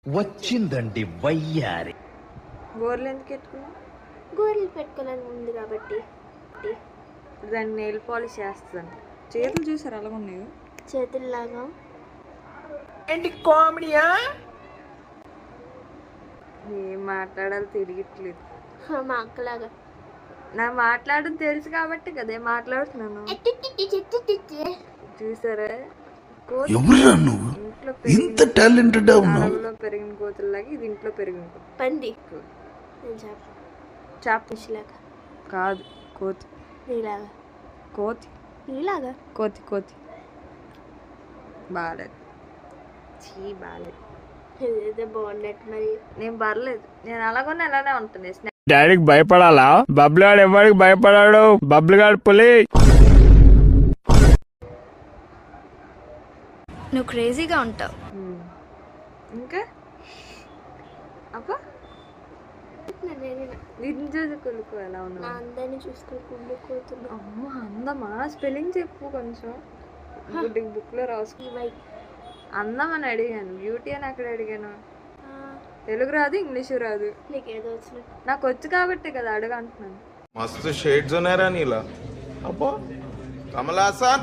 వచ్చిందండి వయ్యారి. గోర్లు ఎందుకు పెట్టుకున్నా? గోర్లు పెట్టుకోవాలని ఉంది కాబట్టి. ఇప్పుడు దాన్ని నెయిల్ పాలిష్ చేస్తాను. చేతులు చూసారు అలాగ ఉన్నాయి. చేతుల్లాగా ఏంటి కామెడీయా? ఏం మాట్లాడాలో తిరిగిట్లేదు. మా అక్కలాగా నా మాట్లాడడం తెలుసు కాబట్టి కదే మాట్లాడుతున్నాను. చూసారా, ఎవరురా నువ్వు? ఇంట్లో ఇంత టాలెంటెడ్ ఉన్నావు. అడవిలో పెరిగిన కోతుల్లాగా ఇది ఇంట్లో పెరిగిన కోతి. పంది చాపలాగా కాదు, కోతి. నీలాగా కోతి నీలాగా కోతి కోతి బాగాలేదు. చీ బాగాలేదు. ఏదో బాగున్నట్టు మరి. నేను పర్లేదు, నేను అలాగనే అలానే ఉంటాను. డాడీకి భయపడాలా? బబ్లు గాడు ఎవరికి భయపడాడు? బబ్లు గాడు పులి. నువ్వు క్రేజీగా ఉంటావు. ఇంకా అబ్బా నిన్ను చూసి కొలుకు ఎలా నా ఉన్నావు? అందరినీ చూసుకుని కుళ్ళుకోతున్నా. అమ్మ అందమా? స్పెల్లింగ్ చెప్పు కొంచెం. బుక్ లో రాసుకుని. అందం అని అడిగాను, బ్యూటీ అని అక్కడ అడిగాను. తెలుగు రాదు, ఇంగ్లీషు రాదు. నీకేదో వచ్చినట్టు. నాకు వచ్చు కాబట్టి కదా అడుగు అంటున్నాను. मस्त शेड्स होणार नीला. अप्पा कमल हासन